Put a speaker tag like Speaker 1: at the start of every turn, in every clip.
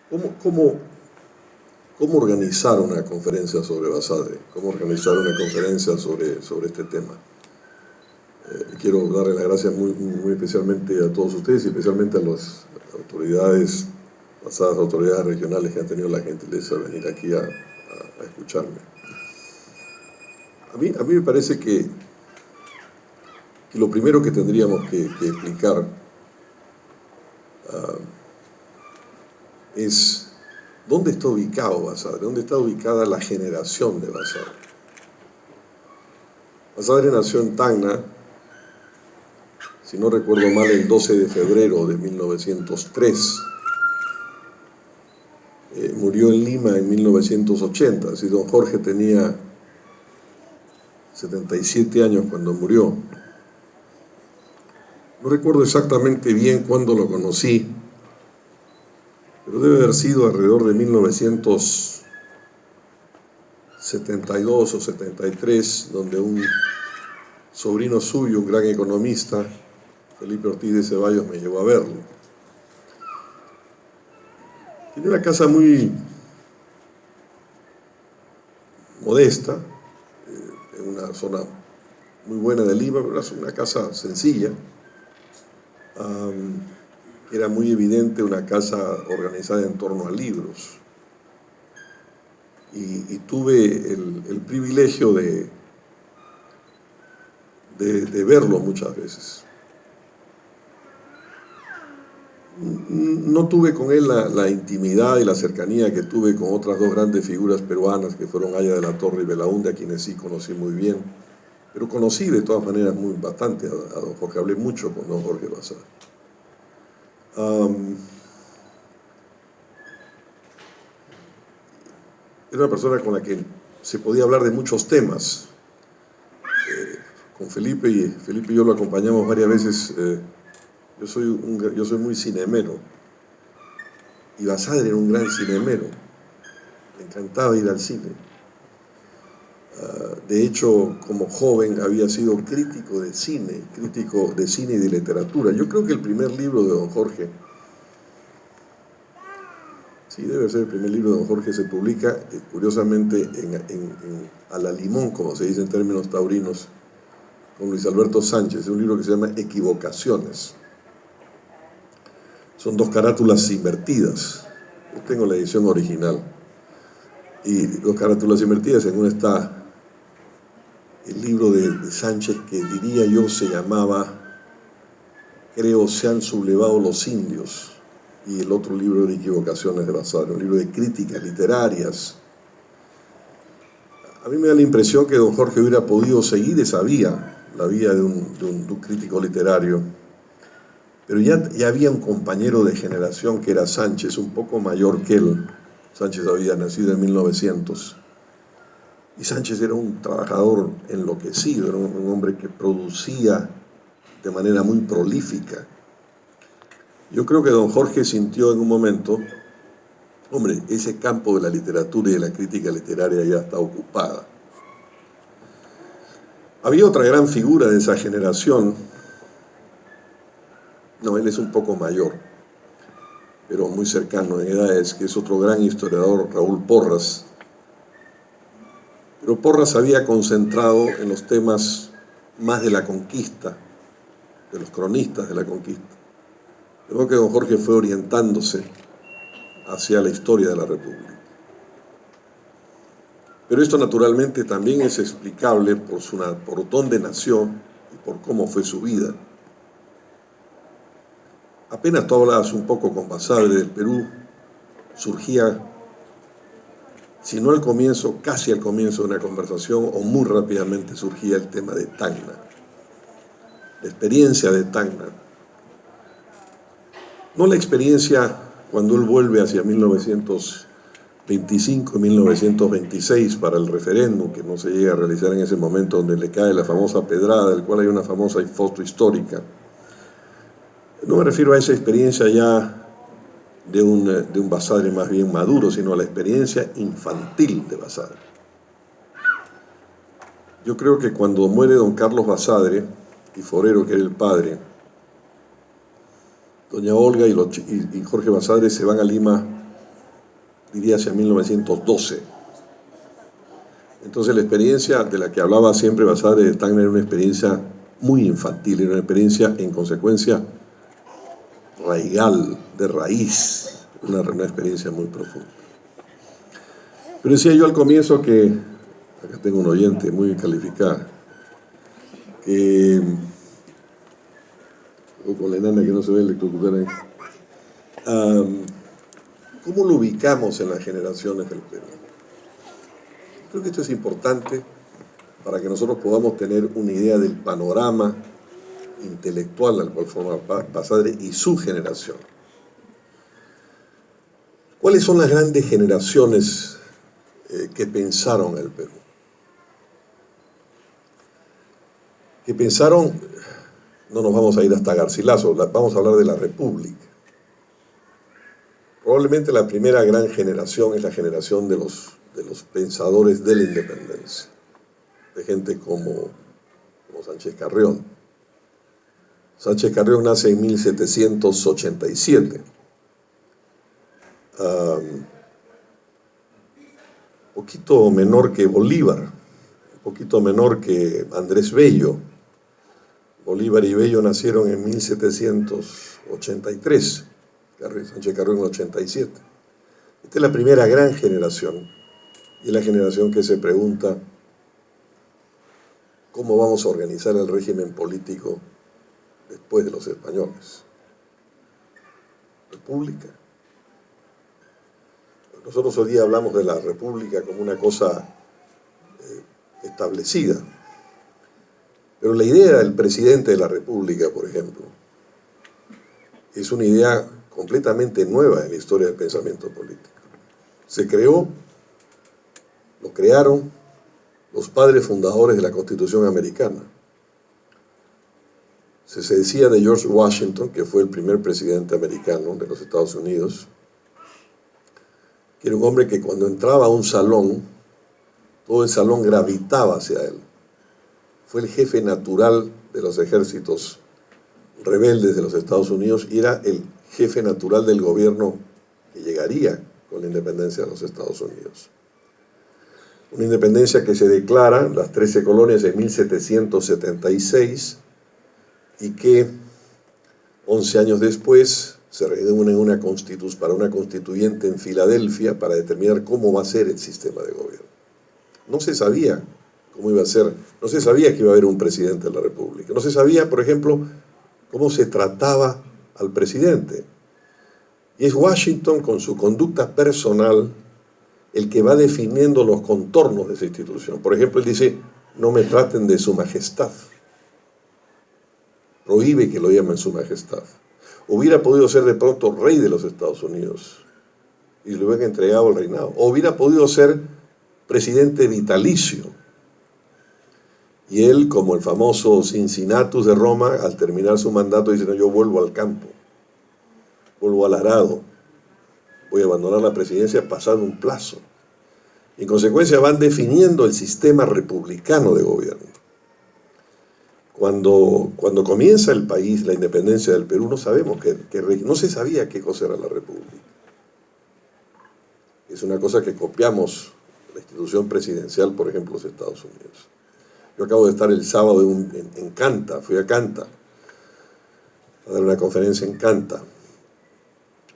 Speaker 1: ¿Cómo organizar una conferencia sobre Basadre? ¿Cómo organizar una conferencia sobre este tema? Quiero darle las gracias muy especialmente a todos ustedes y especialmente a las autoridades, pasadas autoridades regionales que han tenido la gentileza de venir aquí a escucharme. A mí me parece que lo primero que tendríamos que explicar es dónde está ubicado Basadre, dónde está ubicada la generación de Basadre. Basadre nació en Tacna, si no recuerdo mal, el 12 de febrero de 1903. Murió en Lima en 1980, así don Jorge tenía 77 años cuando murió. No recuerdo exactamente bien cuándo lo conocí, pero debe haber sido alrededor de 1972 o 73, donde un sobrino suyo, un gran economista, Felipe Ortiz de Ceballos, me llevó a verlo. Tenía una casa muy modesta, en una zona muy buena de Lima, pero era una casa sencilla. Era muy evidente una casa organizada en torno a libros. Y tuve el privilegio de verlo muchas veces. No tuve con él la intimidad y la cercanía que tuve con otras dos grandes figuras peruanas que fueron Aya de la Torre y Belaúnde, a quienes sí conocí muy bien, pero conocí de todas maneras bastante a don Jorge, hablé mucho con don Jorge Basadre. Era una persona con la que se podía hablar de muchos temas. Con Felipe y yo lo acompañamos varias veces. Yo soy muy cinemero, y Basadre era un gran cinemero, le encantaba ir al cine. De hecho, como joven había sido crítico de cine y de literatura. Yo creo que el primer libro de don Jorge, sí, debe ser el primer libro de don Jorge, se publica curiosamente a la limón, como se dice en términos taurinos, con Luis Alberto Sánchez. Es un libro que se llama Equivocaciones. Son dos carátulas invertidas. Yo tengo la edición original. Y dos carátulas invertidas, en una está el libro de Sánchez, que diría yo se llamaba, creo, Se han sublevado los indios, y el otro libro de Equivocaciones de Basadre, un libro de críticas literarias. A mí me da la impresión que don Jorge hubiera podido seguir esa vía, la vía de un crítico literario, pero ya había un compañero de generación que era Sánchez, un poco mayor que él. Sánchez había nacido en 1900, y Sánchez era un trabajador enloquecido, era un hombre que producía de manera muy prolífica. Yo creo que don Jorge sintió en un momento, hombre, ese campo de la literatura y de la crítica literaria ya está ocupada. Había otra gran figura de esa generación, no, él es un poco mayor, pero muy cercano en edades, que es otro gran historiador, Raúl Porras. Pero Porras había concentrado en los temas más de la conquista, de los cronistas de la conquista. Creo que don Jorge fue orientándose hacia la historia de la República. Pero esto naturalmente también es explicable por dónde nació y por cómo fue su vida. Apenas tú hablabas un poco con Basadre del Perú, surgía, si no al comienzo, casi al comienzo de una conversación, o muy rápidamente surgía el tema de Tacna, la experiencia de Tacna. No la experiencia cuando él vuelve hacia 1925 y 1926 para el referéndum, que no se llega a realizar en ese momento, donde le cae la famosa pedrada, del cual hay una famosa foto histórica. No me refiero a esa experiencia ya de un Basadre más bien maduro, sino a la experiencia infantil de Basadre. Yo creo que cuando muere don Carlos Basadre, y Forero, que era el padre, doña Olga y Jorge Basadre se van a Lima diría hacia 1912. Entonces la experiencia de la que hablaba siempre Basadre de Tacna era una experiencia muy infantil, era una experiencia en consecuencia raigal, de raíz, una experiencia muy profunda. Pero decía yo al comienzo que, acá tengo un oyente muy calificado, que, o con la enana que no se ve electrocutar ahí, ¿cómo lo ubicamos en las generaciones del Perú? Creo que esto es importante para que nosotros podamos tener una idea del panorama intelectual al cual forma Basadre y su generación. ¿Cuáles son las grandes generaciones que pensaron el Perú? Que pensaron, no nos vamos a ir hasta Garcilaso, vamos a hablar de la República. Probablemente la primera gran generación es la generación de los pensadores de la independencia, de gente como Sánchez Carrión. Sánchez Carrión nace en 1787. Poquito menor que Bolívar, un poquito menor que Andrés Bello. Bolívar y Bello nacieron en 1783, Sánchez Carrión en 87. Esta es la primera gran generación, y es la generación que se pregunta cómo vamos a organizar el régimen político después de los españoles. República. Nosotros hoy día hablamos de la República como una cosa establecida, pero la idea del presidente de la República, por ejemplo, es una idea completamente nueva en la historia del pensamiento político. Se creó, lo crearon los padres fundadores de la Constitución americana. Se decía de George Washington, que fue el primer presidente americano de los Estados Unidos, que era un hombre que cuando entraba a un salón, todo el salón gravitaba hacia él. Fue el jefe natural de los ejércitos rebeldes de los Estados Unidos y era el jefe natural del gobierno que llegaría con la independencia de los Estados Unidos. Una independencia que se declara, las 13 colonias, en 1776, y que 11 años después se reúnen para una constituyente en Filadelfia para determinar cómo va a ser el sistema de gobierno. No se sabía cómo iba a ser, no se sabía que iba a haber un presidente de la República, no se sabía, por ejemplo, cómo se trataba al presidente. Y es Washington, con su conducta personal, el que va definiendo los contornos de esa institución. Por ejemplo, él dice, no me traten de su majestad. Prohíbe que lo llamen su majestad. Hubiera podido ser de pronto rey de los Estados Unidos y le hubieran entregado el reinado. O hubiera podido ser presidente vitalicio. Y él, como el famoso Cincinnatus de Roma, al terminar su mandato dice, no, yo vuelvo al campo, vuelvo al arado, voy a abandonar la presidencia pasado un plazo. Y en consecuencia van definiendo el sistema republicano de gobierno. Cuando comienza el país, la independencia del Perú, no sabemos no se sabía qué cosa era la república. Es una cosa que copiamos la institución presidencial, por ejemplo, los Estados Unidos. Yo acabo de estar el sábado en Canta, fui a Canta a dar una conferencia en Canta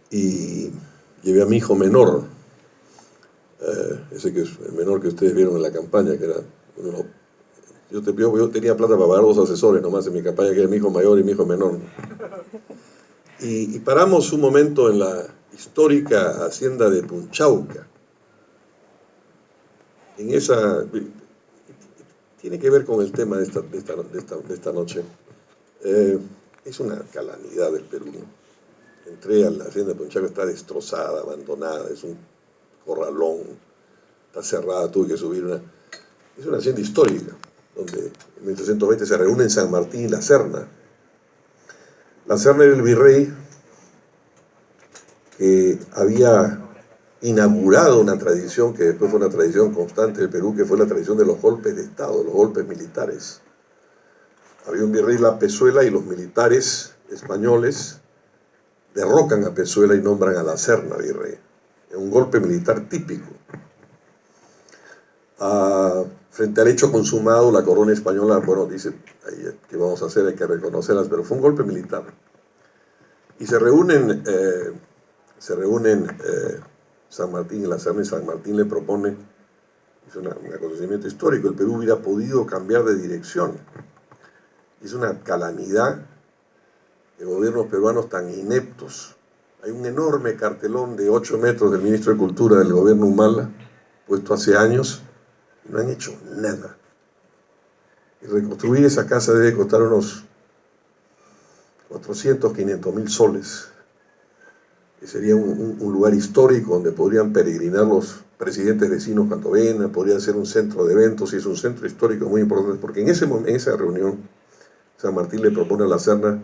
Speaker 1: y llevé a mi hijo menor, ese que es el menor que ustedes vieron en la campaña, que era uno. Yo tenía plata para pagar 2 asesores nomás en mi campaña, que era mi hijo mayor y mi hijo menor. Y paramos un momento en la histórica hacienda de Punchauca. En esa... Tiene que ver con el tema de esta noche. Es una calamidad del Perú. Entré a la hacienda de Punchauca, está destrozada, abandonada, es un corralón, está cerrada, tuve que subir Es una hacienda histórica, donde en 1320 se reúnen San Martín y La Serna. La Serna era el virrey que había inaugurado una tradición que después fue una tradición constante del Perú, que fue la tradición de los golpes de Estado, los golpes militares. Había un virrey, La Pezuela, y los militares españoles derrocan a Pezuela y nombran a La Serna virrey. Es un golpe militar típico. Frente al hecho consumado, la corona española, bueno, dice, ¿qué vamos a hacer? Hay que reconocerlas, pero fue un golpe militar. Y se reúnen San Martín, en la Serna, y San Martín le propone, es un acontecimiento histórico, el Perú hubiera podido cambiar de dirección. Es una calamidad de gobiernos peruanos tan ineptos. Hay un enorme cartelón de 8 metros del ministro de Cultura del gobierno Humala, puesto hace años, y no han hecho nada. Y reconstruir esa casa debe costar unos 400, 500 mil soles. Que sería un lugar histórico donde podrían peregrinar los presidentes vecinos cuando vengan, podría ser un centro de eventos, y es un centro histórico muy importante, porque en esa reunión San Martín le propone a la Serna: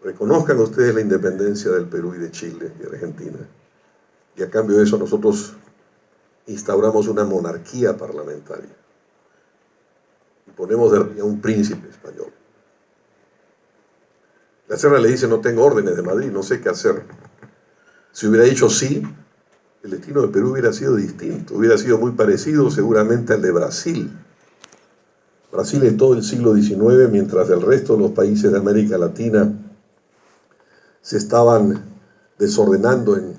Speaker 1: reconozcan ustedes la independencia del Perú y de Chile y de Argentina, y a cambio de eso nosotros instauramos una monarquía parlamentaria y ponemos de rey a un príncipe español. La Serna le dice: no tengo órdenes de Madrid, no sé qué hacer. Si hubiera dicho sí, el destino de Perú hubiera sido distinto, hubiera sido muy parecido seguramente al de Brasil. Brasil en todo el siglo XIX, mientras el resto de los países de América Latina se estaban desordenando en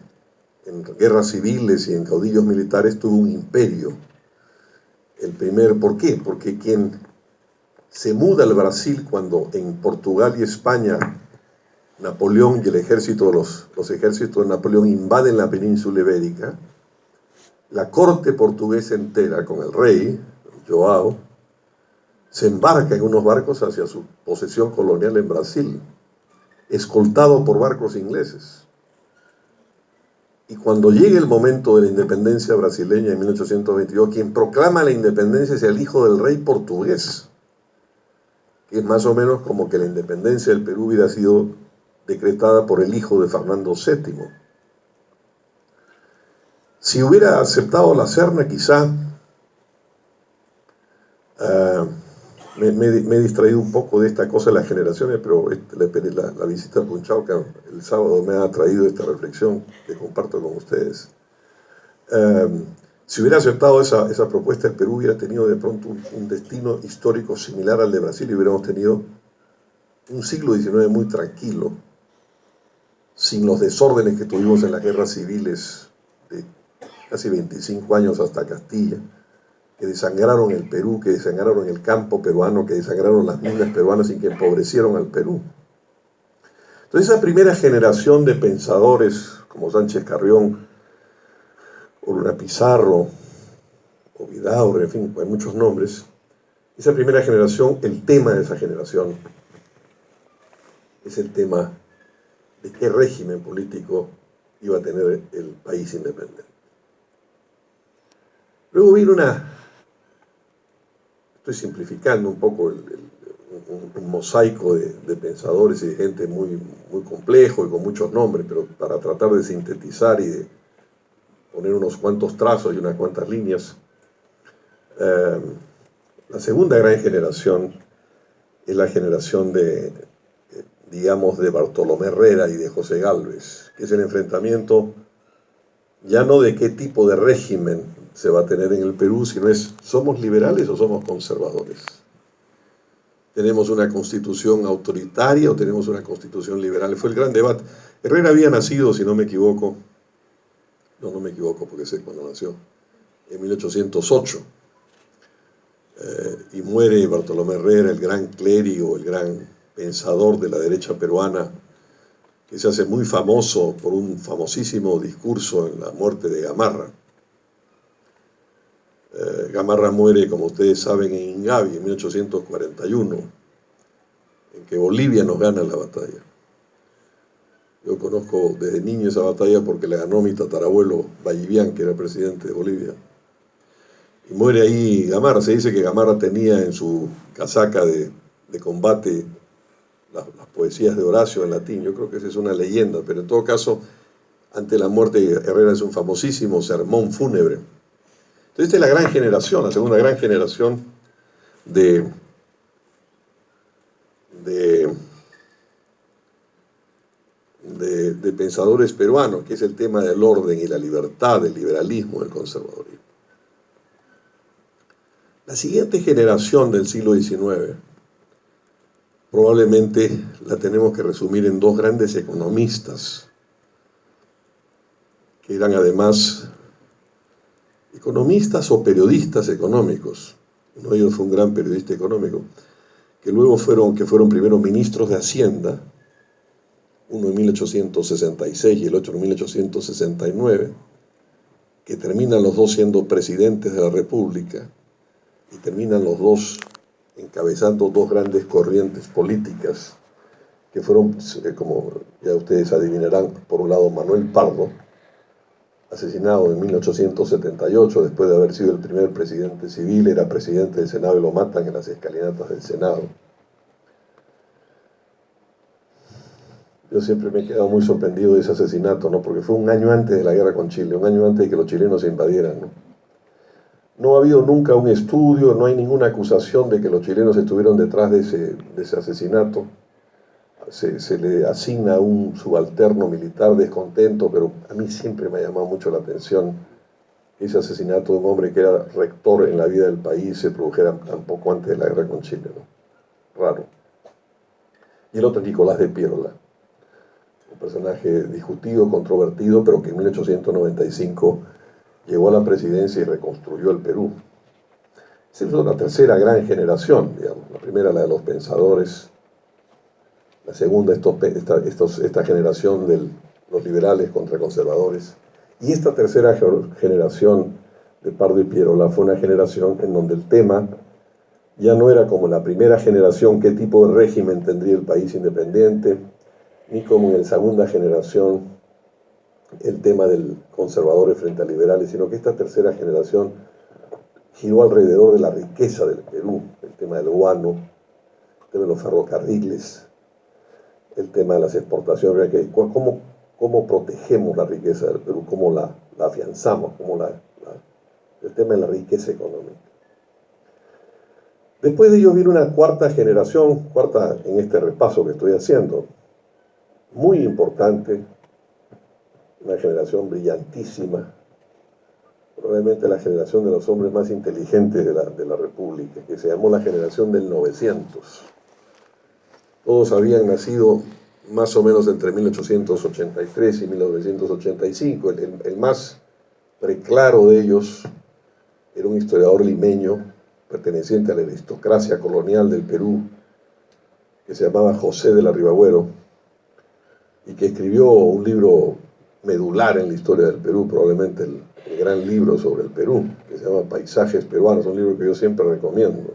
Speaker 1: guerras civiles y en caudillos militares, tuvo un imperio. ¿Por qué? Porque quien se muda al Brasil cuando en Portugal y España Napoleón y el ejército, los ejércitos de Napoleón invaden la península ibérica, la corte portuguesa entera, con el rey, João, se embarca en unos barcos hacia su posesión colonial en Brasil, escoltado por barcos ingleses. Y cuando llegue el momento de la independencia brasileña en 1822, quien proclama la independencia es el hijo del rey portugués, que es más o menos como que la independencia del Perú hubiera sido decretada por el hijo de Fernando VII. Si hubiera aceptado la Serna, quizá me he distraído un poco de esta cosa de las generaciones, pero la visita a Punchauca el sábado me ha traído esta reflexión que comparto con ustedes. Si hubiera aceptado esa propuesta, el Perú hubiera tenido de pronto un destino histórico similar al de Brasil, y hubiéramos tenido un siglo XIX muy tranquilo, sin los desórdenes que tuvimos en las guerras civiles de casi 25 años hasta Castilla, que desangraron el Perú, que desangraron el campo peruano, que desangraron las minas peruanas y que empobrecieron al Perú. Entonces, esa primera generación de pensadores como Sánchez Carrión, o Luna Pizarro, o Vidaurre, en fin, hay muchos nombres. Esa primera generación, el tema de esa generación es el tema de qué régimen político iba a tener el país independiente. Luego vino estoy simplificando un poco, un mosaico de pensadores y de gente muy, muy complejo y con muchos nombres, pero para tratar de sintetizar y de poner unos cuantos trazos y unas cuantas líneas. La segunda gran generación es la generación digamos, de Bartolomé Herrera y de José Gálvez, que es el enfrentamiento ya no de qué tipo de régimen se va a tener en el Perú, sino ¿somos liberales o somos conservadores? ¿Tenemos una constitución autoritaria o tenemos una constitución liberal? Fue el gran debate. Herrera había nacido, si no me equivoco, no me equivoco porque sé cuándo nació, en 1808, y muere Bartolomé Herrera, el gran clérigo, el gran pensador de la derecha peruana, que se hace muy famoso por un famosísimo discurso en la muerte de Gamarra. Gamarra muere, como ustedes saben, en Ingavi en 1841, en que Bolivia nos gana la batalla. Yo conozco desde niño esa batalla porque la ganó mi tatarabuelo Vallivian, que era presidente de Bolivia. Y muere ahí Gamarra. Se dice que Gamarra tenía en su casaca de combate las poesías de Horacio en latín. Yo creo que esa es una leyenda, pero en todo caso, ante la muerte de Herrera es un famosísimo sermón fúnebre. Entonces, esta es la gran generación, la segunda gran generación de de pensadores peruanos, que es el tema del orden y la libertad, del liberalismo, del conservadurismo. La siguiente generación del siglo XIX probablemente la tenemos que resumir en dos grandes economistas, que eran además economistas o periodistas económicos. Uno de ellos fue un gran periodista económico, que luego fueron primero ministros de Hacienda, uno en 1866 y el otro en 1869, que terminan los dos siendo presidentes de la República y terminan los dos encabezando dos grandes corrientes políticas que fueron, como ya ustedes adivinarán, por un lado Manuel Pardo, asesinado en 1878 después de haber sido el primer presidente civil, era presidente del Senado y lo matan en las escalinatas del Senado. Yo siempre me he quedado muy sorprendido de ese asesinato, ¿no? Porque fue un año antes de la guerra con Chile, un año antes de que los chilenos se invadieran, ¿no? No ha habido nunca un estudio, no hay ninguna acusación de que los chilenos estuvieron detrás de ese asesinato. Se le asigna a un subalterno militar descontento, pero a mí siempre me ha llamado mucho la atención ese asesinato de un hombre que era rector en la vida del país se produjera tan poco antes de la guerra con Chile, ¿no? Raro. Y el otro, Nicolás de Piérola, un personaje discutido, controvertido, pero que en 1895 llegó a la presidencia y reconstruyó el Perú. Esa es una tercera gran generación, digamos. La primera, la de los pensadores. La segunda, esta generación de los liberales contra conservadores. Y esta tercera generación de Pardo y Piérola fue una generación en donde el tema ya no era como la primera generación, qué tipo de régimen tendría el país independiente, ni como en la segunda generación el tema del conservadores frente a liberales, sino que esta tercera generación giró alrededor de la riqueza del Perú, el tema del guano, el tema de los ferrocarriles, el tema de las exportaciones, cómo protegemos la riqueza del Perú, cómo la afianzamos, el tema de la riqueza económica. Después de ello viene una cuarta generación, en este repaso que estoy haciendo, muy importante, una generación brillantísima, probablemente la generación de los hombres más inteligentes de la República, que se llamó la generación del 900. Todos habían nacido más o menos entre 1883 y 1985. El más preclaro de ellos era un historiador limeño perteneciente a la aristocracia colonial del Perú, que se llamaba José de la Ribagüero, y que escribió un libro medular en la historia del Perú, probablemente el gran libro sobre el Perú, que se llama Paisajes Peruanos, un libro que yo siempre recomiendo.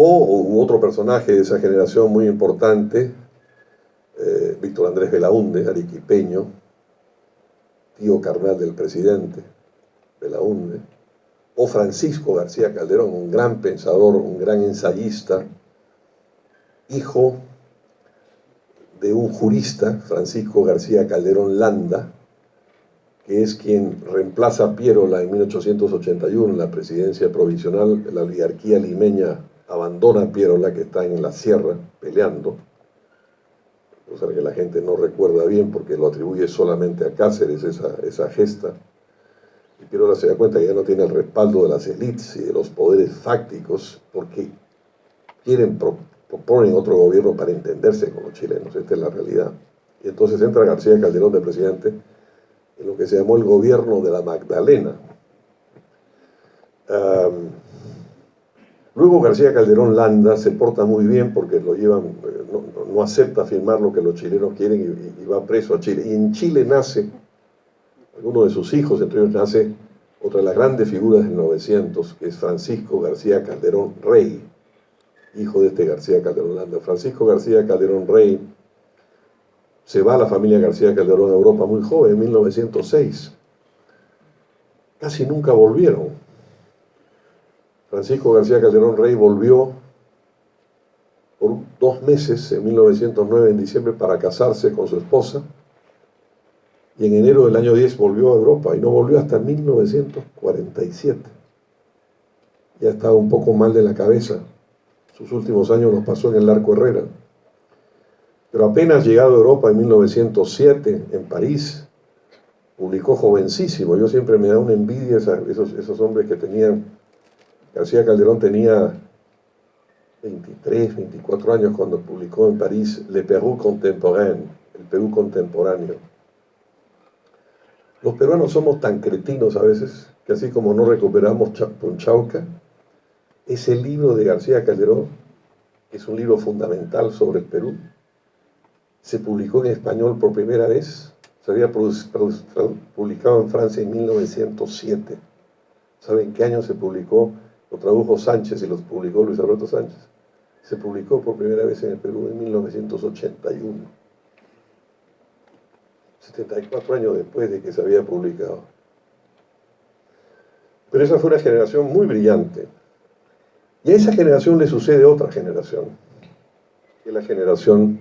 Speaker 1: O otro personaje de esa generación muy importante, Víctor Andrés Belaúnde, arequipeño, tío carnal del presidente Belaúnde, o Francisco García Calderón, un gran pensador, un gran ensayista, hijo de un jurista, Francisco García Calderón Landa, que es quien reemplaza a Piérola en 1881 en la presidencia provisional. La oligarquía limeña abandona a Piérola, que está en la sierra peleando, cosa que la gente no recuerda bien porque lo atribuye solamente a Cáceres esa gesta. Y Piérola se da cuenta que ya no tiene el respaldo de las élites y de los poderes fácticos porque proponen otro gobierno para entenderse con los chilenos. Esta es la realidad. Y entonces entra García Calderón de presidente en lo que se llamó el gobierno de la Magdalena. Luego García Calderón Landa se porta muy bien porque lo llevan, no acepta firmar lo que los chilenos quieren y va preso a Chile. Y en Chile nace alguno de sus hijos, entre ellos nace otra de las grandes figuras del 900, que es Francisco García Calderón Rey, hijo de este García Calderón Landa. Francisco García Calderón Rey se va a la familia García Calderón a Europa muy joven, en 1906. Casi nunca volvieron. Francisco García Calderón Rey volvió por 2 meses, en 1909, en diciembre, para casarse con su esposa, y en enero del año 10 volvió a Europa, y no volvió hasta 1947. Ya estaba un poco mal de la cabeza. Sus últimos años los pasó en el Larco Herrera. Pero apenas llegado a Europa en 1907, en París, publicó jovencísimo. Yo siempre me da una envidia esos hombres que tenían. García Calderón tenía 23, 24 años cuando publicó en París Le Pérou Contemporain, el Perú contemporáneo. Los peruanos somos tan cretinos a veces que así como no recuperamos Punchauca, ese libro de García Calderón, que es un libro fundamental sobre el Perú, se publicó en español por primera vez. Se había publicado en Francia en 1907. ¿Saben qué año se publicó? Lo tradujo Sánchez y lo publicó Luis Alberto Sánchez. Se publicó por primera vez en el Perú en 1981. 74 años después de que se había publicado. Pero esa fue una generación muy brillante. Y a esa generación le sucede otra generación, que es la generación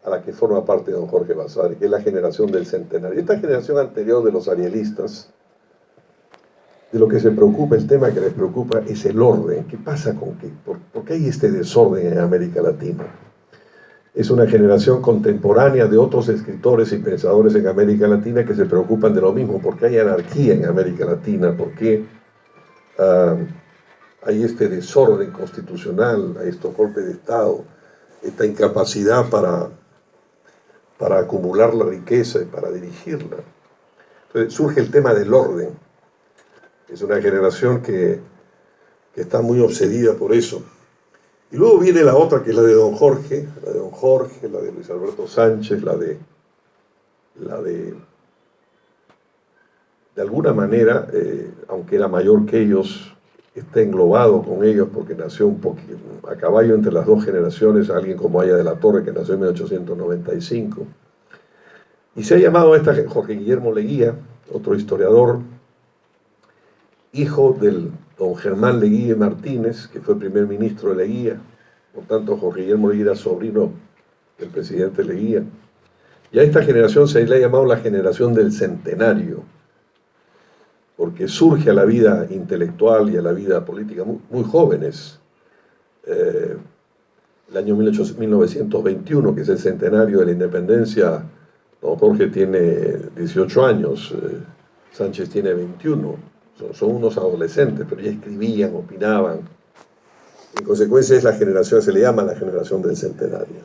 Speaker 1: a la que forma parte don Jorge Basadre, que es la generación del centenario. Esta generación anterior de los arielistas, de lo que se preocupa, el tema que les preocupa es el orden. ¿Qué pasa con qué? ¿Por qué hay este desorden en América Latina? Es una generación contemporánea de otros escritores y pensadores en América Latina que se preocupan de lo mismo. ¿Por qué hay anarquía en América Latina? ¿Por qué hay este desorden constitucional, hay estos golpes de Estado, esta incapacidad para acumular la riqueza y para dirigirla? Entonces surge el tema del orden. Es una generación que está muy obsedida por eso. Y luego viene la otra, que es la de don Jorge, la de Luis Alberto Sánchez, de alguna manera, aunque era mayor que ellos, está englobado con ellos porque nació un poquito a caballo entre las dos generaciones, alguien como Aya de la Torre, que nació en 1895. Y se ha llamado a esta Jorge Guillermo Leguía, otro historiador, hijo del don Germán Leguía Martínez, que fue primer ministro de Leguía. Por tanto, Jorge Guillermo Leguía era sobrino del presidente Leguía. Y a esta generación se le ha llamado la generación del centenario, porque surge a la vida intelectual y a la vida política muy jóvenes. El año 1921, que es el centenario de la independencia, don Jorge tiene 18 años, Sánchez tiene 21. Son unos adolescentes, pero ya escribían, opinaban. En consecuencia es la generación, se le llama la generación del centenario.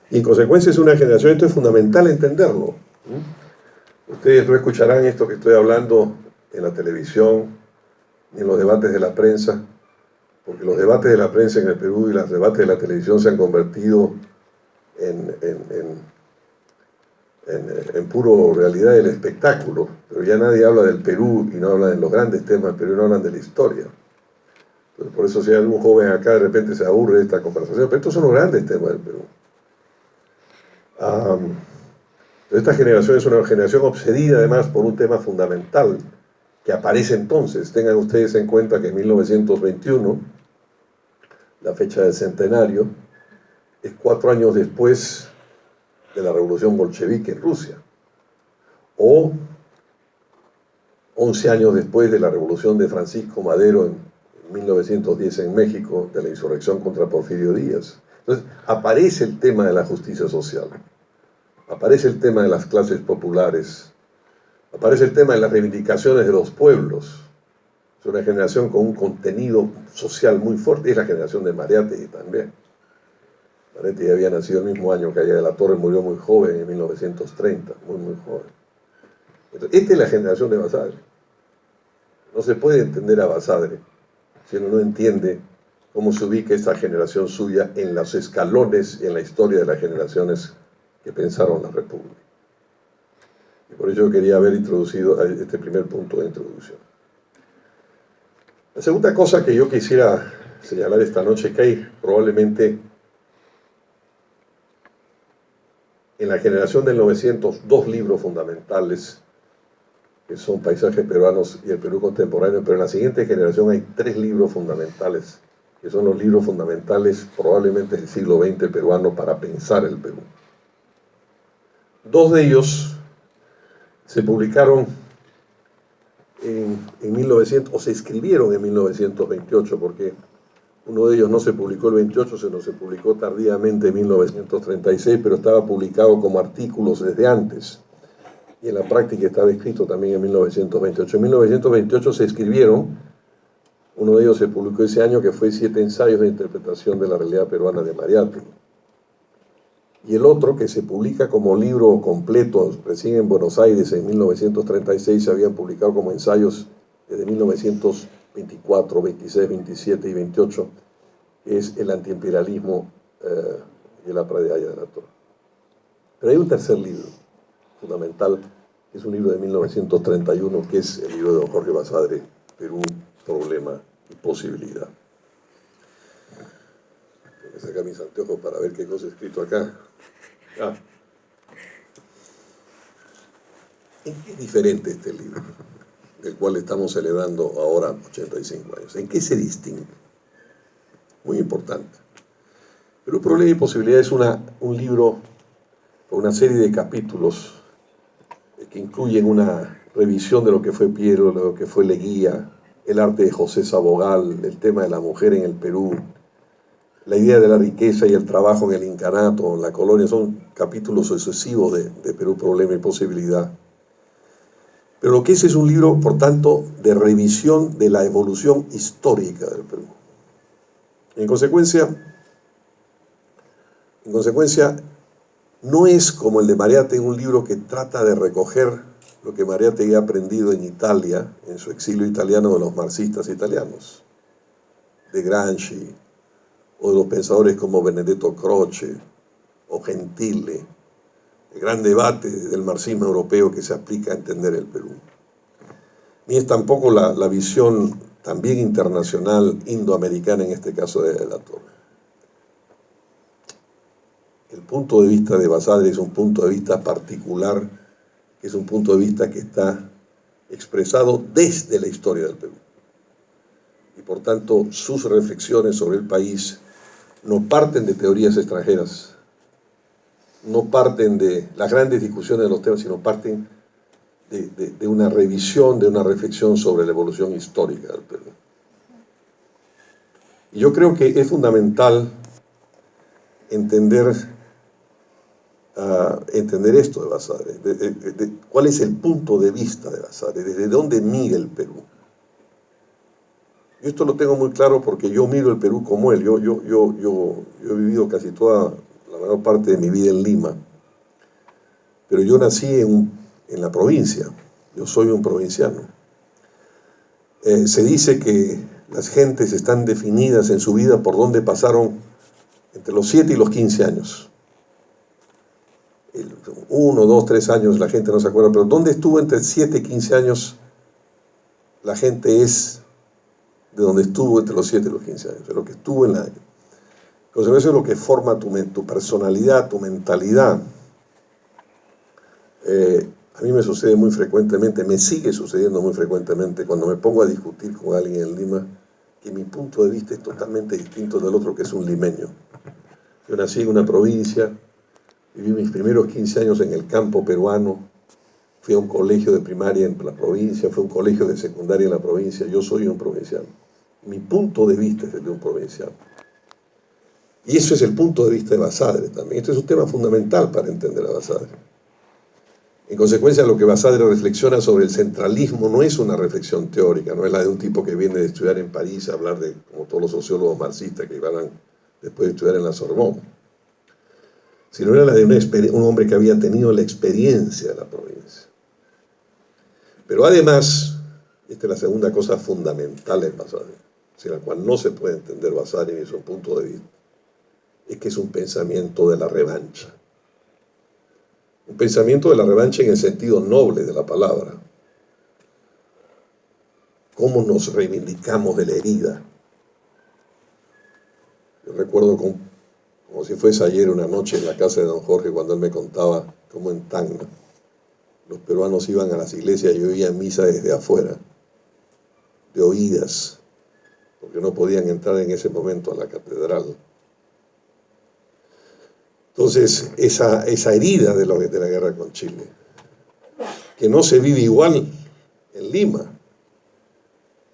Speaker 1: Y en consecuencia es una generación, esto es fundamental entenderlo. Ustedes no escucharán esto que estoy hablando en la televisión, ni en los debates de la prensa, porque los debates de la prensa en el Perú y los debates de la televisión se han convertido en puro realidad del espectáculo, pero ya nadie habla del Perú y no habla de los grandes temas del Perú, no hablan de la historia. Entonces, por eso si hay algún joven acá de repente se aburre de esta conversación, pero estos son los grandes temas del Perú. Esta generación es una generación obsedida además por un tema fundamental que aparece entonces. Tengan ustedes en cuenta que en 1921, la fecha del centenario, es 4 años después de la revolución bolchevique en Rusia, o 11 años después de la revolución de Francisco Madero en 1910 en México, de la insurrección contra Porfirio Díaz. Entonces aparece el tema de la justicia social, aparece el tema de las clases populares, aparece el tema de las reivindicaciones de los pueblos. Es una generación con un contenido social muy fuerte, es la generación de Mariátegui también. Mariátegui había nacido el mismo año que Aya de la Torre, murió muy joven, en 1930, muy joven. Entonces, esta es la generación de Basadre. No se puede entender a Basadre si uno no entiende cómo se ubica esta generación suya en los escalones y en la historia de las generaciones que pensaron la República. Y por ello quería haber introducido este primer punto de introducción. La segunda cosa que yo quisiera señalar esta noche, que hay probablemente en la generación del 900 2 libros fundamentales, que son Paisajes peruanos y el Perú contemporáneo, pero en la siguiente generación hay 3 libros fundamentales, que son los libros fundamentales probablemente del siglo XX peruano para pensar el Perú. 2 de ellos se publicaron en 1900, o se escribieron en 1928, porque Uno de ellos no se publicó el 28, sino se publicó tardíamente en 1936, pero estaba publicado como artículos desde antes. Y en la práctica estaba escrito también en 1928. En 1928 se escribieron, uno de ellos se publicó ese año, que fue 7 ensayos de interpretación de la realidad peruana de Mariátegui. Y el otro, que se publica como libro completo recién en Buenos Aires en 1936, se habían publicado como ensayos desde 1924, 26, 27 y 28, es El antiimperialismo y la pradería de la Torre. Pero hay un tercer libro fundamental, que es un libro de 1931, que es el libro de don Jorge Basadre, Perú, Problema y Posibilidad. Tengo que sacar mis anteojos para ver qué cosa he escrito acá. ¿En qué es diferente este libro, del cual estamos celebrando ahora 85 años? ¿En qué se distingue? Muy importante. Perú, Problema y Posibilidad es un libro con una serie de capítulos que incluyen una revisión de lo que fue Piero, de lo que fue Leguía, el arte de José Sabogal, el tema de la mujer en el Perú, la idea de la riqueza y el trabajo en el incanato, en la colonia. Son capítulos sucesivos de Perú, Problema y Posibilidad. Pero lo que es un libro, por tanto, de revisión de la evolución histórica del Perú. En consecuencia, no es como el de Mariátegui, un libro que trata de recoger lo que Mariátegui ha aprendido en Italia, en su exilio italiano, de los marxistas italianos, de Gramsci, o de los pensadores como Benedetto Croce o Gentile, el gran debate del marxismo europeo que se aplica a entender el Perú. Ni es tampoco la visión también internacional, indoamericana, en este caso de la Torre. El punto de vista de Basadre es un punto de vista particular, que es un punto de vista que está expresado desde la historia del Perú. Y por tanto, sus reflexiones sobre el país no parten de teorías extranjeras, no parten de las grandes discusiones de los temas, sino parten de una revisión, de una reflexión sobre la evolución histórica del Perú. Y yo creo que es fundamental entender esto de Basadre, cuál es el punto de vista de Basadre, desde dónde mira el Perú. Yo esto lo tengo muy claro porque yo miro el Perú como él. Yo he vivido casi toda la mayor parte de mi vida en Lima, pero yo nací en la provincia. Yo soy un provinciano. Se dice que las gentes están definidas en su vida por dónde pasaron entre los 7 y los 15 años. 1, 2, 3 años la gente no se acuerda, pero dónde estuvo entre 7 y 15 años la gente es de donde estuvo entre los 7 y los 15 años, de lo que estuvo en la... Entonces eso es lo que forma tu personalidad, tu mentalidad. A mí me sucede muy frecuentemente, me sigue sucediendo muy frecuentemente cuando me pongo a discutir con alguien en Lima, que mi punto de vista es totalmente distinto del otro, que es un limeño. Yo nací en una provincia, viví mis primeros 15 años en el campo peruano, fui a un colegio de primaria en la provincia, fui a un colegio de secundaria en la provincia, yo soy un provinciano. Mi punto de vista es el de un provinciano. Y eso es el punto de vista de Basadre también. Este es un tema fundamental para entender a Basadre. En consecuencia, lo que Basadre reflexiona sobre el centralismo no es una reflexión teórica, no es la de un tipo que viene de estudiar en París a hablar de, como todos los sociólogos marxistas que van después de estudiar en la Sorbonne, sino era la de un hombre que había tenido la experiencia de la provincia. Pero además, esta es la segunda cosa fundamental en Basadre, sin la cual no se puede entender Basadre ni su punto de vista, es que es un pensamiento de la revancha. Un pensamiento de la revancha en el sentido noble de la palabra. ¿Cómo nos reivindicamos de la herida? Yo recuerdo como si fuese ayer una noche en la casa de don Jorge, cuando él me contaba cómo en Tacna los peruanos iban a las iglesias y oían misa desde afuera, de oídas, porque no podían entrar en ese momento a la catedral. Entonces, esa herida de la guerra con Chile, que no se vive igual en Lima,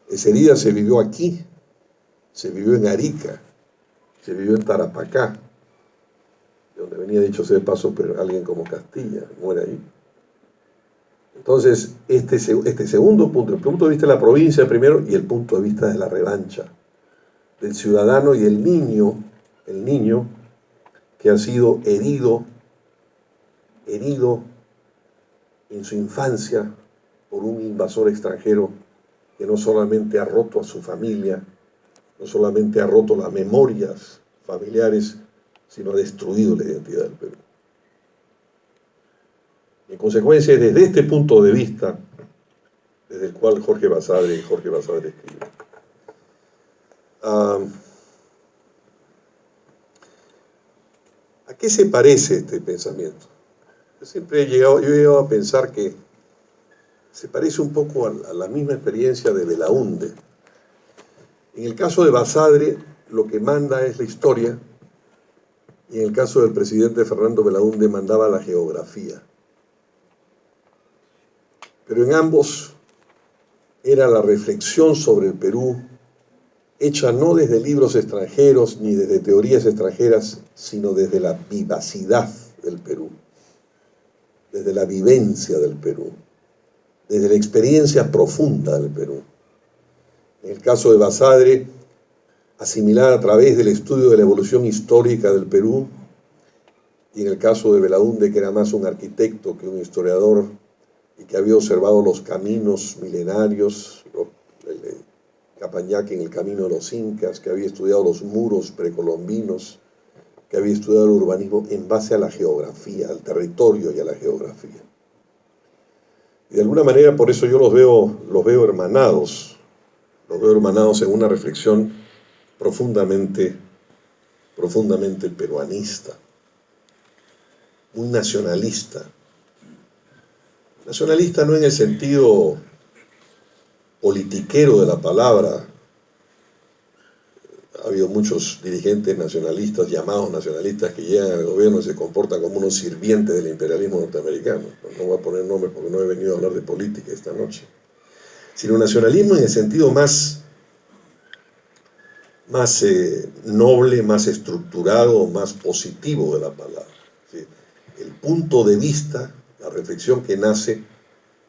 Speaker 1: esa herida se vivió aquí, se vivió en Arica, se vivió en Tarapacá, de donde venía, dicho sea de paso, pero alguien como Castilla, muere ahí. Entonces, este segundo punto, el punto de vista de la provincia primero y el punto de vista de la revancha, del ciudadano y el niño que ha sido herido en su infancia por un invasor extranjero que no solamente ha roto a su familia, no solamente ha roto las memorias familiares, sino ha destruido la identidad del Perú. En consecuencia, desde este punto de vista, desde el cual Jorge Basadre escribe. ¿A qué se parece este pensamiento? Yo he llegado a pensar que se parece un poco a la misma experiencia de Belaúnde. En el caso de Basadre, lo que manda es la historia, y en el caso del presidente Fernando Belaúnde mandaba la geografía. Pero en ambos era la reflexión sobre el Perú, hecha no desde libros extranjeros ni desde teorías extranjeras, sino desde la vivacidad del Perú, desde la vivencia del Perú, desde la experiencia profunda del Perú. En el caso de Basadre, asimilada a través del estudio de la evolución histórica del Perú, y en el caso de Belaúnde, que era más un arquitecto que un historiador, y que había observado los caminos milenarios, el Capañaque en el camino de los incas, que había estudiado los muros precolombinos, que había estudiado el urbanismo en base a la geografía, al territorio y a la geografía. Y de alguna manera por eso yo los veo hermanados en una reflexión profundamente peruanista, muy nacionalista. Nacionalista no en el sentido politiquero de la palabra. Ha habido muchos dirigentes nacionalistas, llamados nacionalistas, que llegan al gobierno y se comportan como unos sirvientes del imperialismo norteamericano. No voy a poner nombres porque no he venido a hablar de política esta noche. Sino nacionalismo en el sentido más noble, más estructurado, más positivo de la palabra. ¿Sí? El punto de vista, la reflexión que nace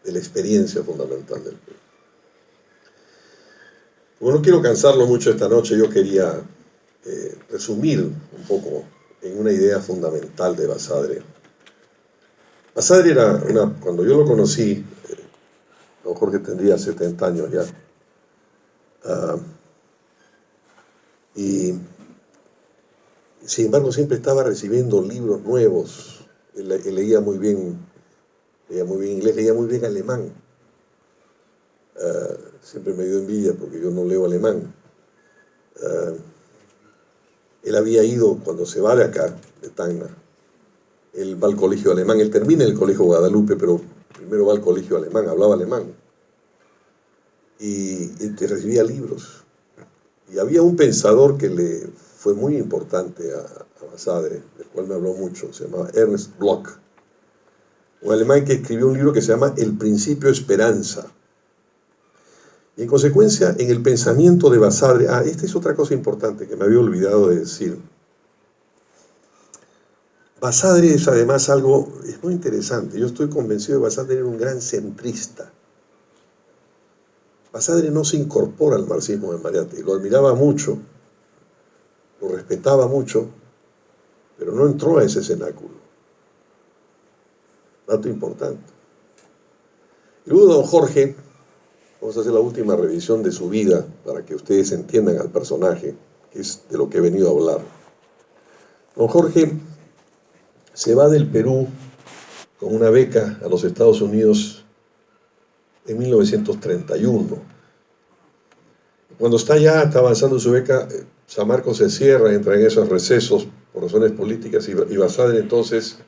Speaker 1: de la experiencia fundamental del Perú. Como no quiero cansarlo mucho esta noche, yo quería resumir un poco en una idea fundamental de Basadre. Basadre era cuando yo lo conocí, don Jorge tendría 70 años ya, y sin embargo siempre estaba recibiendo libros nuevos. Él leía muy bien inglés, leía muy bien alemán. Siempre me dio envidia porque yo no leo alemán. Él había ido, cuando se va de acá, de Tacna, él va al colegio alemán, él termina en el colegio Guadalupe, pero primero va al colegio alemán, hablaba alemán, y te recibía libros. Y había un pensador que le fue muy importante a Basadre, del cual me habló mucho, se llamaba Ernst Bloch, un alemán que escribió un libro que se llama El principio esperanza. Y en consecuencia, en el pensamiento de Basadre, esta es otra cosa importante que me había olvidado de decir. Basadre es además es muy interesante. Yo estoy convencido de que Basadre era un gran centrista. Basadre no se incorpora al marxismo de Mariátegui, lo admiraba mucho, lo respetaba mucho, pero no entró a ese cenáculo. Dato importante. Y luego don Jorge, vamos a hacer la última revisión de su vida para que ustedes entiendan al personaje, que es de lo que he venido a hablar. Don Jorge se va del Perú con una beca a los Estados Unidos en 1931. Cuando está avanzando su beca, San Marcos se cierra, entra en esos recesos por razones políticas, y Basadre entonces,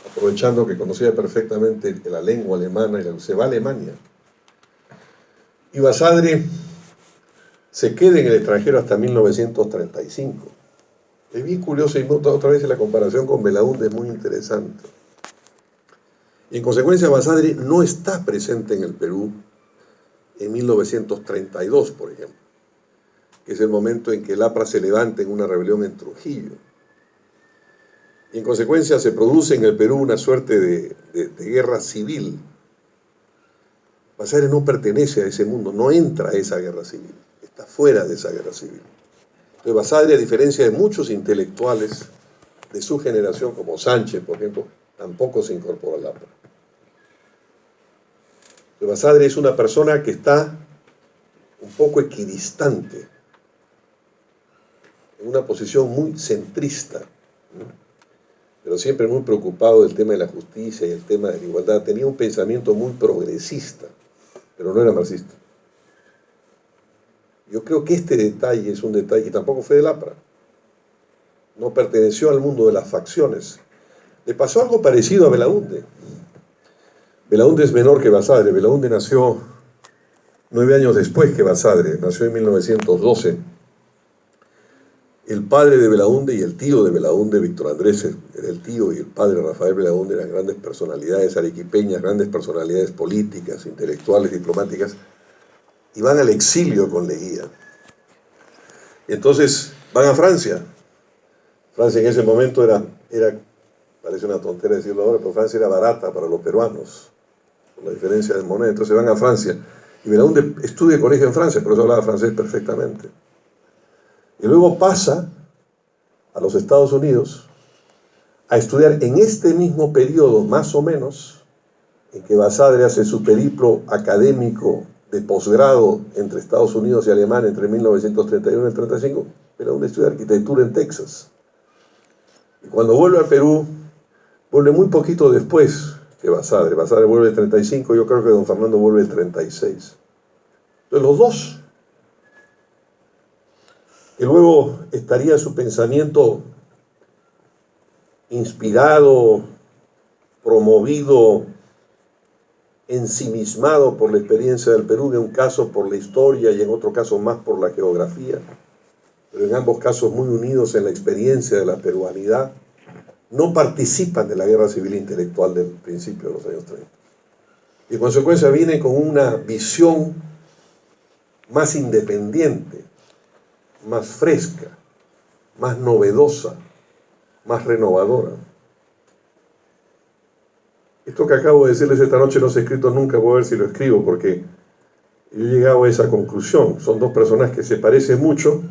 Speaker 1: aprovechando que conocía perfectamente la lengua alemana, se va a Alemania. Y Basadre se queda en el extranjero hasta 1935. Es bien curioso, y otra vez la comparación con Belaúnde es muy interesante. Y en consecuencia, Basadre no está presente en el Perú en 1932, por ejemplo. que es el momento en que el APRA se levanta en una rebelión en Trujillo. Y en consecuencia se produce en el Perú una suerte de guerra civil. Basadre no pertenece a ese mundo, no entra a esa guerra civil, está fuera de esa guerra civil. Entonces Basadre, a diferencia de muchos intelectuales de su generación, como Sánchez, por ejemplo, tampoco se incorpora al APRA. Basadre es una persona que está un poco equidistante, en una posición muy centrista, ¿no? Pero siempre muy preocupado del tema de la justicia y el tema de la igualdad. Tenía un pensamiento muy progresista, pero no era marxista. Yo creo que este detalle es un detalle, y tampoco fue del APRA. No perteneció al mundo de las facciones. Le pasó algo parecido a Belaúnde. Belaúnde es menor que Basadre. Belaúnde nació 9 años después que Basadre, nació en 1912. El padre de Belaúnde y el tío de Belaúnde, Víctor Andrés, era el tío, y el padre Rafael Belaúnde eran grandes personalidades arequipeñas, grandes personalidades políticas, intelectuales, diplomáticas, y van al exilio con Leguía. Y entonces van a Francia. Francia en ese momento era, parece una tontera decirlo ahora, pero Francia era barata para los peruanos, por la diferencia de moneda. Entonces van a Francia. Y Belaúnde estudia colegio en Francia, por eso hablaba francés perfectamente. Y luego pasa a los Estados Unidos a estudiar en este mismo periodo, más o menos, en que Basadre hace su periplo académico de posgrado entre Estados Unidos y Alemania entre 1931 y el 35, Belaúnde estudia arquitectura en Texas. Y cuando vuelve al Perú, vuelve muy poquito después que Basadre. Basadre vuelve el 35, yo creo que don Fernando vuelve el 36. Entonces los dos, que luego estaría su pensamiento inspirado, promovido, ensimismado por la experiencia del Perú, en un caso por la historia y en otro caso más por la geografía, pero en ambos casos muy unidos en la experiencia de la peruanidad, no participan de la guerra civil intelectual del principio de los años 30. Y en consecuencia vienen con una visión más independiente, más fresca, más novedosa, más renovadora. Esto que acabo de decirles esta noche no se ha escrito nunca, voy a ver si lo escribo, porque yo he llegado a esa conclusión. Son dos personas que se parecen mucho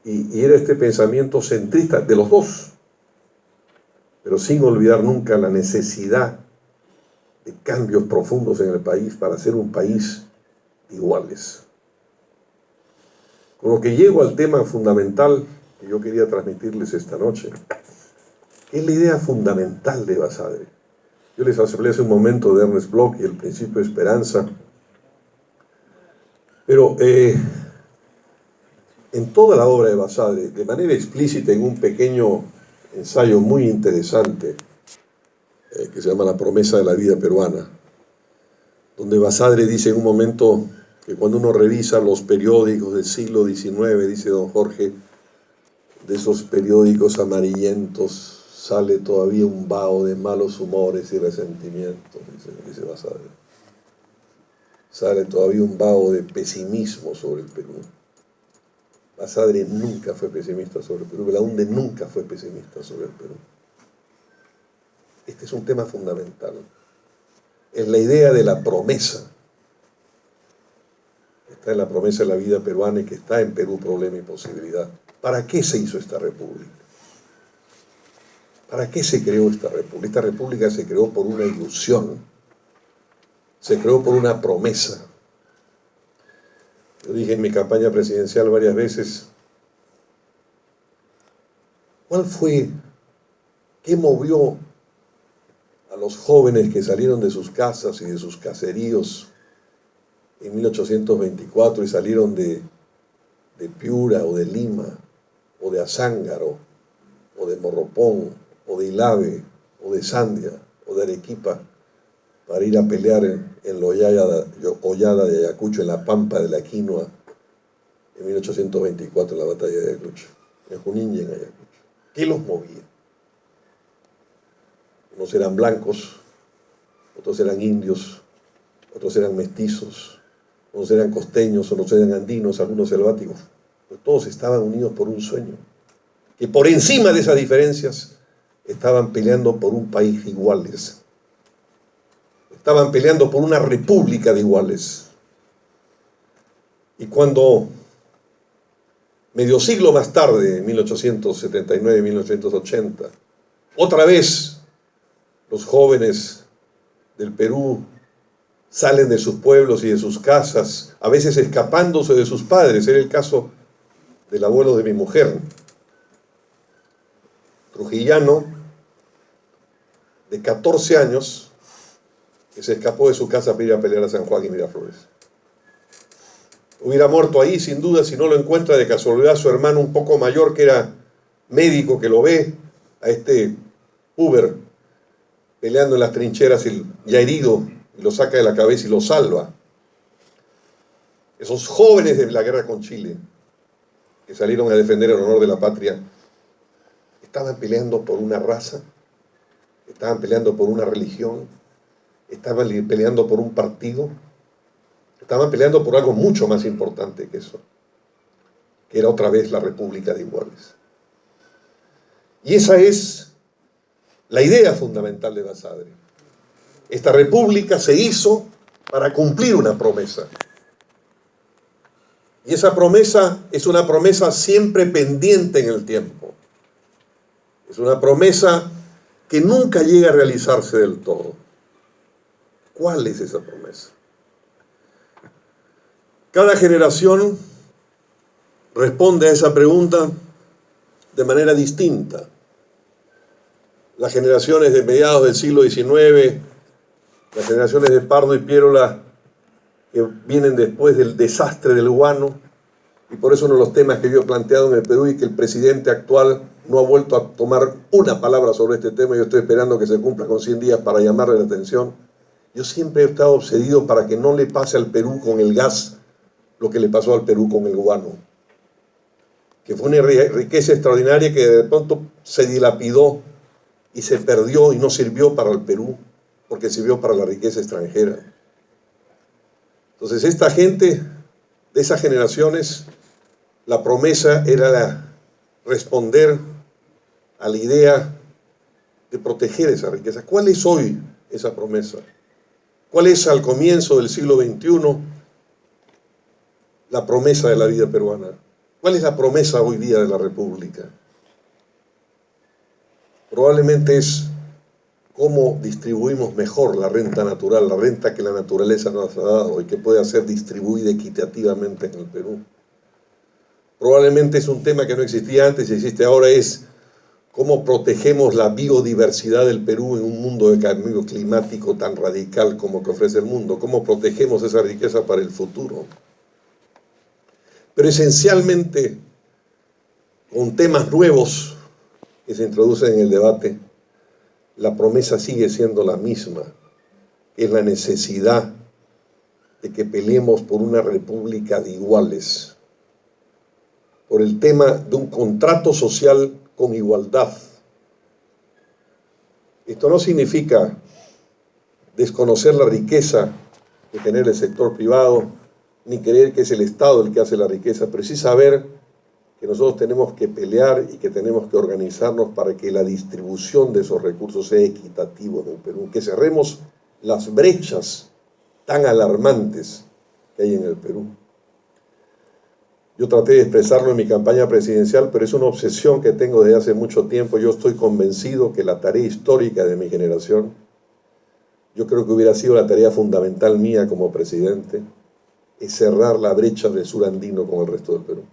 Speaker 1: y era este pensamiento centrista de los dos, pero sin olvidar nunca la necesidad de cambios profundos en el país para hacer un país iguales. Con lo que llego al tema fundamental que yo quería transmitirles esta noche, es la idea fundamental de Basadre. Yo les hablé hace un momento de Ernest Bloch y el principio de esperanza, pero en toda la obra de Basadre, de manera explícita en un pequeño ensayo muy interesante, que se llama La promesa de la vida peruana, donde Basadre dice en un momento que cuando uno revisa los periódicos del siglo XIX, dice don Jorge, de esos periódicos amarillentos sale todavía un vaho de malos humores y resentimientos, dice Basadre. Sale todavía un vaho de pesimismo sobre el Perú. Basadre nunca fue pesimista sobre el Perú, Belaúnde nunca fue pesimista sobre el Perú. Este es un tema fundamental. Es la idea de la promesa. Está en la promesa de la vida peruana y que está en Perú Problema y Posibilidad. ¿Para qué se hizo esta república? ¿Para qué se creó esta república? Esta república se creó por una ilusión, se creó por una promesa. Yo dije en mi campaña presidencial varias veces, ¿cuál fue, qué movió a los jóvenes que salieron de sus casas y de sus caseríos en 1824 y salieron de Piura o de Lima o de Azángaro o de Morropón o de Ilave o de Sandia o de Arequipa para ir a pelear en la hollada de Ayacucho, en la Pampa de la Quinoa, en 1824, en la batalla de Ayacucho, en Junín y en Ayacucho? ¿Qué los movía? Unos eran blancos, otros eran indios, otros eran mestizos, unos eran costeños, otros eran andinos, algunos selváticos, pero todos estaban unidos por un sueño, que por encima de esas diferencias estaban peleando por un país de iguales, estaban peleando por una república de iguales. Y cuando medio siglo más tarde, en 1879 y 1880, otra vez los jóvenes del Perú salen de sus pueblos y de sus casas, a veces escapándose de sus padres. Era el caso del abuelo de mi mujer, trujillano, de 14 años, que se escapó de su casa para ir a pelear a San Juan y Miraflores. Hubiera muerto ahí, sin duda, si no lo encuentra de casualidad su hermano un poco mayor, que era médico, que lo ve a este Uber peleando en las trincheras ya herido, y lo saca de la cabeza y lo salva. Esos jóvenes de la guerra con Chile, que salieron a defender el honor de la patria, estaban peleando por una raza, estaban peleando por una religión, estaban peleando por un partido, estaban peleando por algo mucho más importante que eso, que era otra vez la República de Iguales. Y esa es la idea fundamental de Basadre. Esta república se hizo para cumplir una promesa. Y esa promesa es una promesa siempre pendiente en el tiempo. Es una promesa que nunca llega a realizarse del todo. ¿Cuál es esa promesa? Cada generación responde a esa pregunta de manera distinta. Las generaciones de mediados del siglo XIX, las generaciones de Pardo y Piérola, que vienen después del desastre del Guano, y por eso uno de los temas que yo he planteado en el Perú y que el presidente actual no ha vuelto a tomar una palabra sobre este tema. Yo estoy esperando que se cumpla con 100 días para llamarle la atención. Yo siempre he estado obsedido para que no le pase al Perú con el gas lo que le pasó al Perú con el Guano, que fue una riqueza extraordinaria que de pronto se dilapidó y se perdió y no sirvió para el Perú, porque sirvió para la riqueza extranjera. Entonces esta gente de esas generaciones, la promesa era responder a la idea de proteger esa riqueza. ¿Cuál es hoy esa promesa? ¿Cuál es al comienzo del siglo XXI la promesa de la vida peruana? ¿Cuál es la promesa hoy día de la República? Probablemente es cómo distribuimos mejor la renta natural, la renta que la naturaleza nos ha dado y que puede ser distribuida equitativamente en el Perú. Probablemente es un tema que no existía antes y existe ahora, es cómo protegemos la biodiversidad del Perú en un mundo de cambio climático tan radical como que ofrece el mundo, cómo protegemos esa riqueza para el futuro. Pero esencialmente, con temas nuevos que se introducen en el debate, la promesa sigue siendo la misma, que es la necesidad de que peleemos por una república de iguales, por el tema de un contrato social con igualdad. Esto no significa desconocer la riqueza que genera el sector privado, ni creer que es el Estado el que hace la riqueza, pero sí saber que nosotros tenemos que pelear y que tenemos que organizarnos para que la distribución de esos recursos sea equitativa en el Perú, que cerremos las brechas tan alarmantes que hay en el Perú. Yo traté de expresarlo en mi campaña presidencial, pero es una obsesión que tengo desde hace mucho tiempo. Yo estoy convencido que la tarea histórica de mi generación, yo creo que hubiera sido la tarea fundamental mía como presidente, es cerrar la brecha del sur andino con el resto del Perú.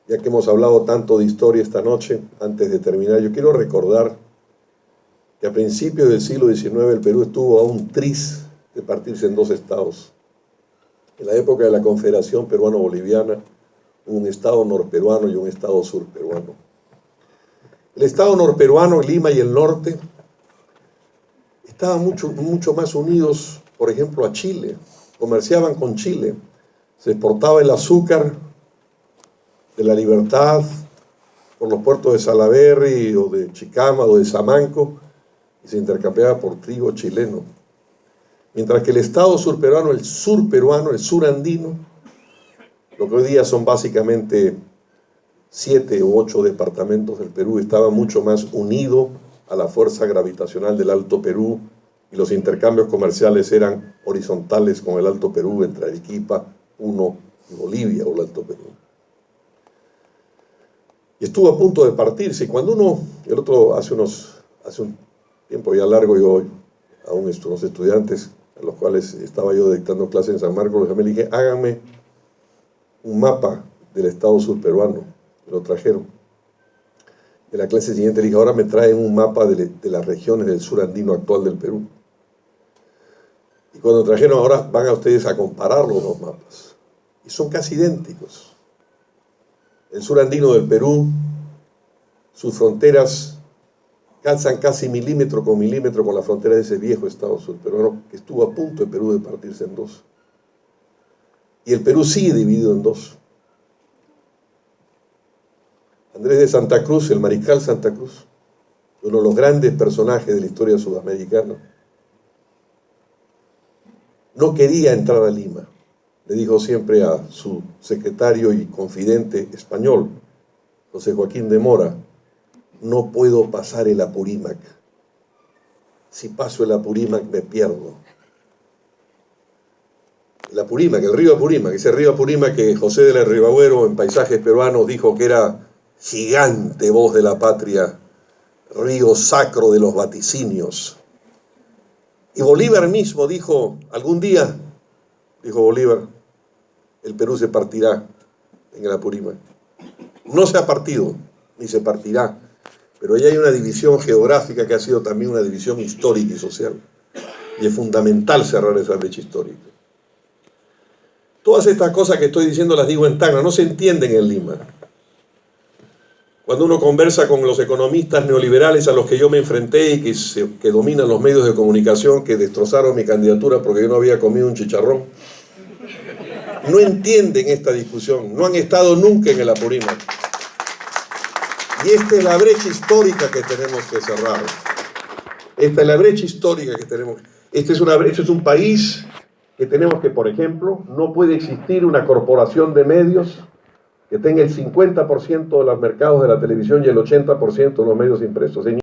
Speaker 1: Ya que hemos hablado tanto de historia esta noche, antes de terminar, yo quiero recordar que a principios del siglo XIX el Perú estuvo a un tris de partirse en dos estados. En la época de la Confederación Peruano-Boliviana, un estado norperuano y un estado surperuano. El estado norperuano, Lima y el norte, estaban mucho más unidos, por ejemplo, a Chile. Comerciaban con Chile. Se exportaba el azúcar de La Libertad por los puertos de Salaberry o de Chicama o de Samanco y se intercambiaba por trigo chileno. Mientras que el Estado surperuano, el surperuano, el surandino, lo que hoy día son básicamente 7 u 8 departamentos del Perú, estaba mucho más unido a la fuerza gravitacional del Alto Perú, y los intercambios comerciales eran horizontales con el Alto Perú, entre Arequipa, Puno y Bolivia, o el Alto Perú. Y estuvo a punto de partirse, y cuando uno, el otro hace un tiempo ya largo, yo a unos estudiantes a los cuales estaba yo dictando clases en San Marcos, les dije, háganme un mapa del Estado surperuano. Me lo trajeron. En la clase siguiente le dije, ahora me traen un mapa de las regiones del sur andino actual del Perú. Y cuando trajeron, ahora van a ustedes a comparar los dos mapas. Y son casi idénticos. El sur andino del Perú, sus fronteras calzan casi milímetro con la frontera de ese viejo Estado surperuano que estuvo a punto de Perú de partirse en dos. Y el Perú sigue dividido en dos. Andrés de Santa Cruz, el mariscal Santa Cruz, uno de los grandes personajes de la historia sudamericana, no quería entrar a Lima. Le dijo siempre a su secretario y confidente español, José Joaquín de Mora, no puedo pasar el Apurímac. Si paso el Apurímac me pierdo. El Apurímac, el río Apurímac, ese río Apurímac que José de la Ribagüero en Paisajes Peruanos dijo que era gigante voz de la patria, río sacro de los vaticinios. Y Bolívar mismo dijo, algún día, dijo Bolívar, el Perú se partirá en el Apurímac. No se ha partido, ni se partirá, pero ya hay una división geográfica que ha sido también una división histórica y social. Y es fundamental cerrar esa brecha histórica. Todas estas cosas que estoy diciendo las digo en Tacna, no se entienden en Lima. Cuando uno conversa con los economistas neoliberales a los que yo me enfrenté y que dominan los medios de comunicación, que destrozaron mi candidatura porque yo no había comido un chicharrón, no entienden esta discusión, no han estado nunca en el Apurímac. Y esta es la brecha histórica que tenemos que cerrar. Esta es la brecha histórica que tenemos. Este es un país que tenemos que, por ejemplo, no puede existir una corporación de medios que tenga el 50% de los mercados de la televisión y el 80% de los medios impresos.